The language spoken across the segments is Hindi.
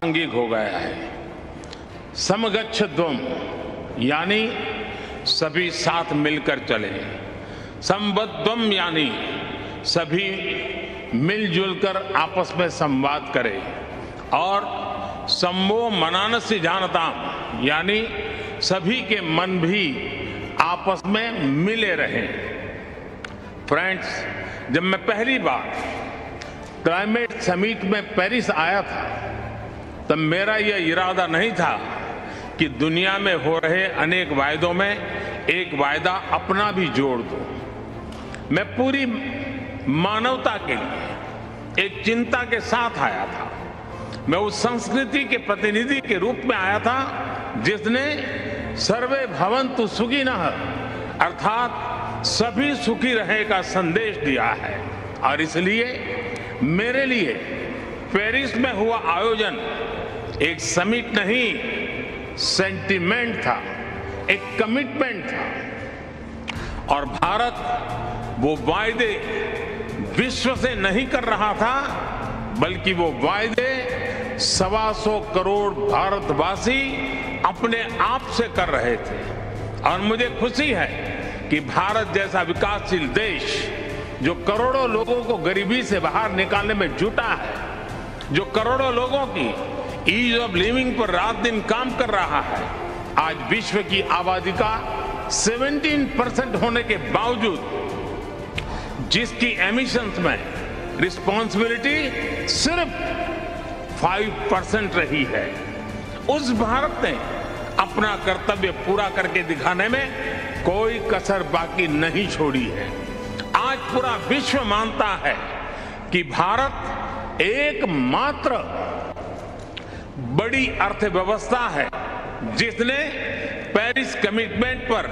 प्रासंगिक हो गया है। समगच्छध्वम् यानी सभी साथ मिलकर चले, संबद्धम् यानी सभी मिलजुल कर आपस में संवाद करें, और सम्मो मनानस्य जानताम् यानी सभी के मन भी आपस में मिले रहें। फ्रेंड्स, जब मैं पहली बार क्लाइमेट समिट में पेरिस आया था तब मेरा यह इरादा नहीं था कि दुनिया में हो रहे अनेक वायदों में एक वायदा अपना भी जोड़ दूं। मैं पूरी मानवता के लिए एक चिंता के साथ आया था। मैं उस संस्कृति के प्रतिनिधि के रूप में आया था जिसने सर्वे भवन्तु सुखिनः अर्थात सभी सुखी रहे का संदेश दिया है। और इसलिए मेरे लिए पेरिस में हुआ आयोजन एक समिट नहीं, सेंटिमेंट था, एक कमिटमेंट था। और भारत वो वायदे विश्व से नहीं कर रहा था, बल्कि वो वायदे 125 करोड़ भारतवासी अपने आप से कर रहे थे। और मुझे खुशी है कि भारत जैसा विकासशील देश जो करोड़ों लोगों को गरीबी से बाहर निकालने में जुटा है, जो करोड़ों लोगों की ईज ऑफ लिविंग पर रात दिन काम कर रहा है, आज विश्व की आबादी का 17% होने के बावजूद जिसकी एमिशंस में रिस्पॉन्सिबिलिटी सिर्फ 5% रही है, उस भारत ने अपना कर्तव्य पूरा करके दिखाने में कोई कसर बाकी नहीं छोड़ी है। आज पूरा विश्व मानता है कि भारत एकमात्र बड़ी अर्थव्यवस्था है जिसने पेरिस कमिटमेंट पर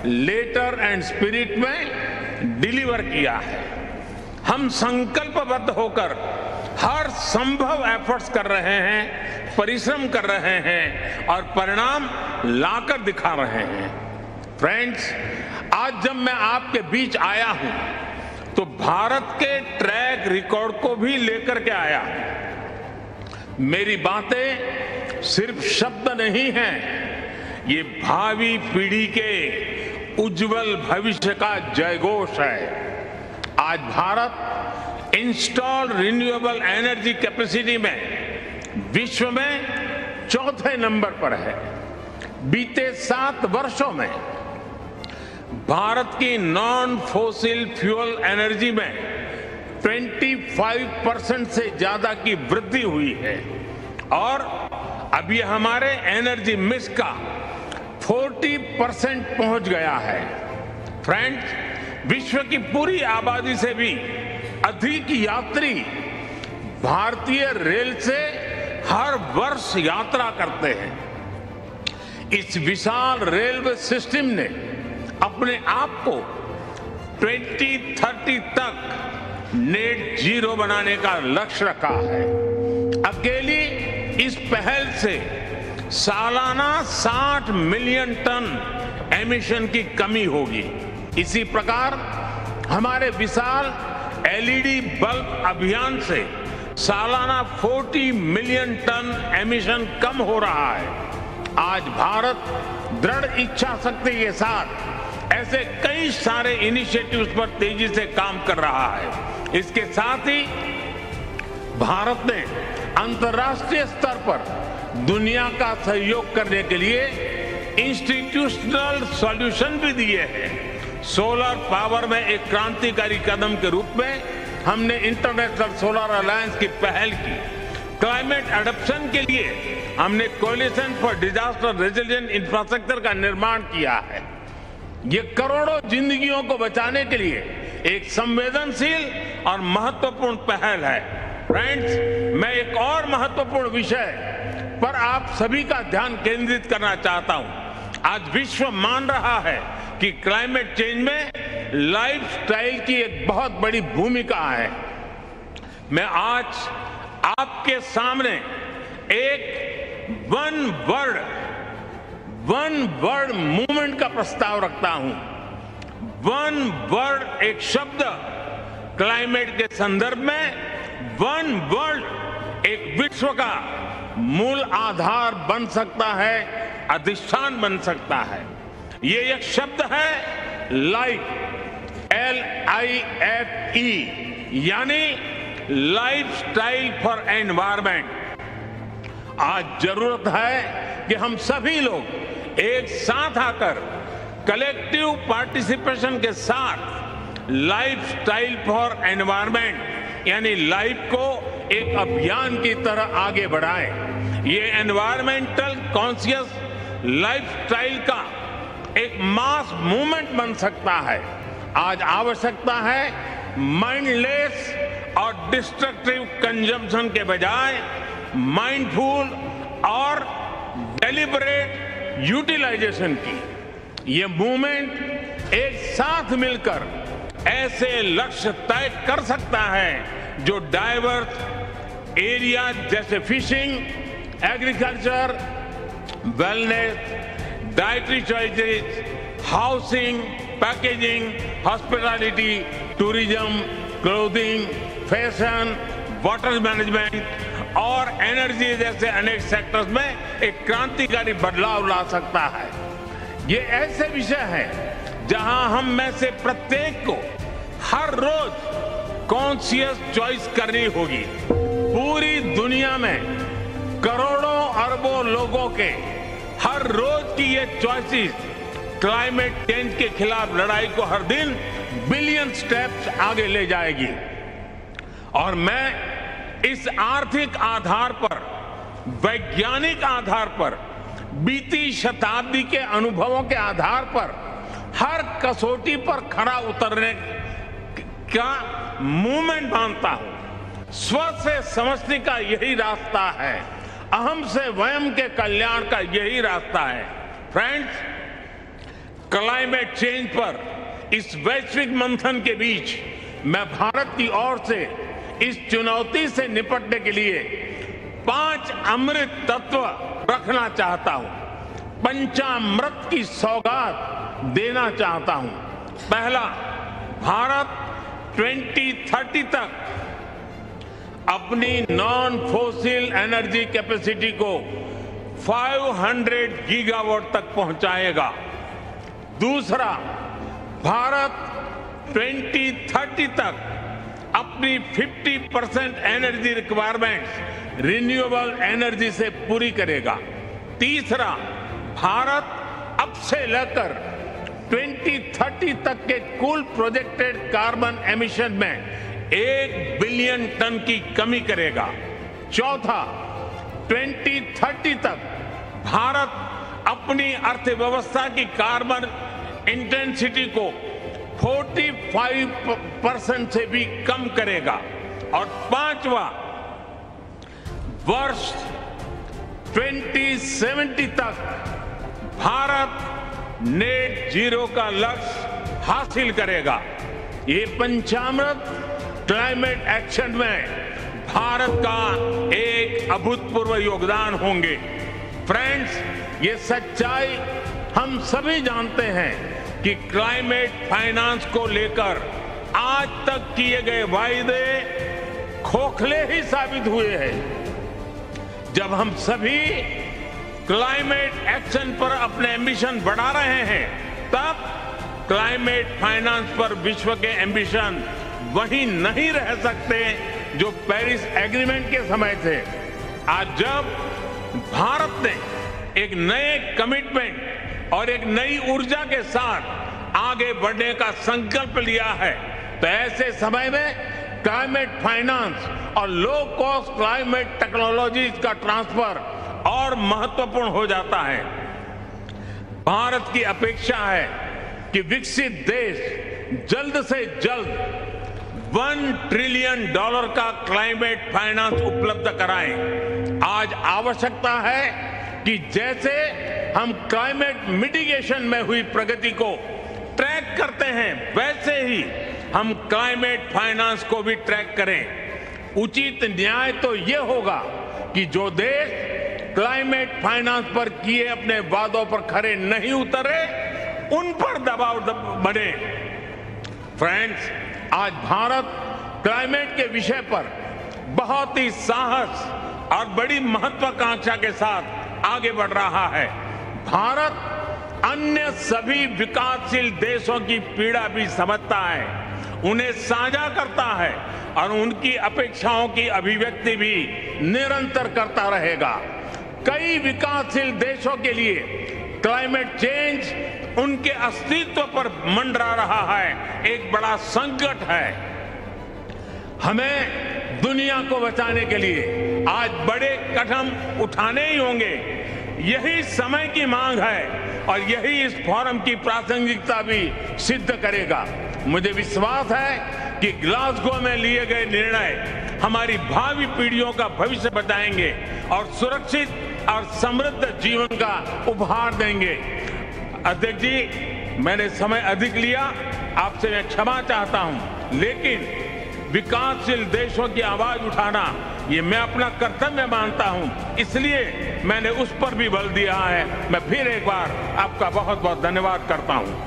लेटर एंड स्पिरिट में डिलीवर किया है। हम संकल्पबद्ध होकर हर संभव एफर्ट्स कर रहे हैं, परिश्रम कर रहे हैं और परिणाम लाकर दिखा रहे हैं। फ्रेंड्स, आज जब मैं आपके बीच आया हूं तो भारत के ट्रैक रिकॉर्ड को भी लेकर के आया। मेरी बातें सिर्फ शब्द नहीं हैं, ये भावी पीढ़ी के उज्जवल भविष्य का जयघोष है। आज Bharat installed renewable energy capacity में विश्व में चौथे नंबर पर है। बीते 7 वर्षों में भारत की नॉन फोसिल फ्यूल एनर्जी में 25% से ज्यादा की वृद्धि हुई है और अब ये हमारे एनर्जी मिक्स का 40% पहुंच गया है। फ्रेंड्स, विश्व की पूरी आबादी से भी अधिक यात्री भारतीय रेल से हर वर्ष यात्रा करते हैं। इस विशाल रेलवे सिस्टम ने अपने आप को 2030 तक नेट जीरो बनाने का लक्ष्य रखा है। अकेली इस पहल से सालाना 60 मिलियन टन एमिशन की कमी होगी। इसी प्रकार हमारे विशाल एलईडी बल्ब अभियान से सालाना 40 मिलियन टन एमिशन कम हो रहा है। आज भारत दृढ़ इच्छा शक्ति के साथ ऐसे कई सारे इनिशिएटिव्स पर तेजी से काम कर रहा है। इसके साथ ही भारत ने अंतर्राष्ट्रीय स्तर पर दुनिया का सहयोग करने के लिए इंस्टीट्यूशनल सॉल्यूशन भी दिए हैं। सोलर पावर में एक क्रांतिकारी कदम के रूप में हमने इंटरनेशनल सोलर अलायंस की पहल की। क्लाइमेट एडप्शन के लिए हमने coalition for disaster resilient infrastructure का निर्माण किया है। ये करोड़ों जिंदगियों को बचाने के लिए एक संवेदनशील और महत्वपूर्ण पहल है। फ्रेंड्स, मैं एक और महत्वपूर्ण विषय पर आप सभी का ध्यान केंद्रित करना चाहता हूं। आज विश्व मान रहा है कि क्लाइमेट चेंज में लाइफस्टाइल की एक बहुत बड़ी भूमिका है। मैं आज आपके सामने एक वन वर्ड मूवमेंट का प्रस्ताव रखता हूं। वन वर्ड एक शब्द क्लाइमेट के संदर्भ में, वन वर्ल्ड एक विश्व का मूल आधार बन सकता है, अधिष्ठान बन सकता है। ये एक शब्द है लाइफ, LIFE, यानी लाइफस्टाइल फॉर एनवायरमेंट। आज जरूरत है कि हम सभी लोग एक साथ आकर कलेक्टिव पार्टिसिपेशन के साथ लाइफस्टाइल फॉर एनवायरमेंट यानी लाइफ को एक अभियान की तरह आगे बढ़ाएं। ये एनवायरमेंटल कॉन्शियस लाइफस्टाइल का एक मास मूवमेंट बन सकता है। आज आवश्यकता है माइंडलेस और डिस्ट्रक्टिव कंजम्पशन के बजाय माइंडफुल और डेलिबरेट यूटिलाइजेशन की। ये मूवमेंट एक साथ मिलकर ऐसे लक्ष्य तय कर सकता है जो डाइवर्स एरिया जैसे fishing, agriculture, wellness, dietary choices, housing, packaging, hospitality, tourism, clothing, fashion, water management और एनर्जी जैसे अनेक सेक्टर्स में एक क्रांतिकारी बदलाव ला सकता है। ये ऐसे विषय हैं जहां हम में से प्रत्येक को हर रोज कॉन्शियस चॉइस करनी होगी। पूरी दुनिया में करोड़ों अरबों लोगों के हर रोज की ये चॉइसेस क्लाइमेट चेंज के खिलाफ लड़ाई को हर दिन बिलियन स्टेप्स आगे ले जाएगी। और मैं इस आर्थिक आधार पर, वैज्ञानिक आधार पर, बीती शताब्दी के अनुभवों के आधार पर हर कसौटी पर खरा उतरने का मूवमेंट मानता हूं। स्व से समझने का यही रास्ता है, अहम से वयम के कल्याण का यही रास्ता है। फ्रेंड्स, क्लाइमेट चेंज पर इस वैश्विक मंथन के बीच मैं भारत की ओर से इस चुनौती से निपटने के लिए 5 अमृत तत्व रखना चाहता हूं, पंचामृत की सौगात देना चाहता हूं। पहला, भारत 2030 तक अपनी नॉन फोसिल एनर्जी कैपेसिटी को 500 गीगावाट तक पहुंचाएगा। दूसरा, भारत 2030 तक अपनी 50% एनर्जी रिक्वायरमेंट्स रिन्यूएबल एनर्जी से पूरी करेगा। तीसरा, भारत अब से लेकर 2030 तक के कुल प्रोजेक्टेड कार्बन एमिशन में 1 बिलियन टन की कमी करेगा। चौथा, 2030 तक भारत अपनी अर्थव्यवस्था की कार्बन इंटेंसिटी को 45% से भी कम करेगा। और पांचवा, वर्ष 2070 तक भारत नेट जीरो का लक्ष्य हासिल करेगा। ये पंचामृत क्लाइमेट एक्शन में भारत का एक अभूतपूर्व योगदान होंगे। फ्रेंड्स, ये सच्चाई हम सभी जानते हैं कि क्लाइमेट फाइनेंस को लेकर आज तक किए गए वायदे खोखले ही साबित हुए हैं। जब हम सभी क्लाइमेट एक्शन पर अपने एम्बिशन बढ़ा रहे हैं, तब क्लाइमेट फाइनेंस पर विश्व के एम्बिशन वही नहीं रह सकते जो पेरिस एग्रीमेंट के समय थे। आज जब भारत ने एक नए कमिटमेंट और एक नई ऊर्जा के साथ आगे बढ़ने का संकल्प लिया है, तो ऐसे समय में क्लाइमेट फाइनेंस और लो कॉस्ट क्लाइमेट टेक्नोलॉजीज का ट्रांसफर और महत्वपूर्ण हो जाता है। भारत की अपेक्षा है कि विकसित देश जल्द से जल्द $1 ट्रिलियन का क्लाइमेट फाइनेंस उपलब्ध कराएं। आज आवश्यकता है कि जैसे हम क्लाइमेट मिटिगेशन में हुई प्रगति को ट्रैक करते हैं, वैसे ही हम क्लाइमेट फाइनेंस को भी ट्रैक करें। उचित न्याय तो ये होगा कि जो देश क्लाइमेट फाइनेंस पर किए अपने वादों पर खरे नहीं उतरे, उन पर दबाव बढ़े। फ्रेंड्स, आज भारत क्लाइमेट के विषय पर बहुत ही साहस और बड़ी महत्वाकांक्षा के साथ आगे बढ़ रहा है। भारत अन्य सभी विकासशील देशों की पीड़ा भी समझता है, उन्हें साझा करता है और उनकी अपेक्षाओं की अभिव्यक्ति भी निरंतर करता रहेगा। कई विकासशील देशों के लिए क्लाइमेट चेंज उनके अस्तित्व पर मंडरा रहा है, एक बड़ा संकट है। हमें दुनिया को बचाने के लिए आज बड़े कदम उठाने ही होंगे। यही समय की मांग है और यही इस फोरम की प्रासंगिकता भी सिद्ध करेगा। मुझे विश्वास है कि ग्लासगो में लिए गए निर्णय हमारी भावी पीढ़ियों का भविष्य बचाएंगे और सुरक्षित और समृद्ध जीवन का उपहार देंगे। अध्यक्ष जी, मैंने समय अधिक लिया, आपसे मैं क्षमा चाहता हूं, लेकिन विकासशील देशों की आवाज उठाना ये मैं अपना कर्तव्य मानता हूं, इसलिए मैंने उस पर भी बल दिया है। मैं फिर एक बार आपका बहुत बहुत धन्यवाद करता हूं।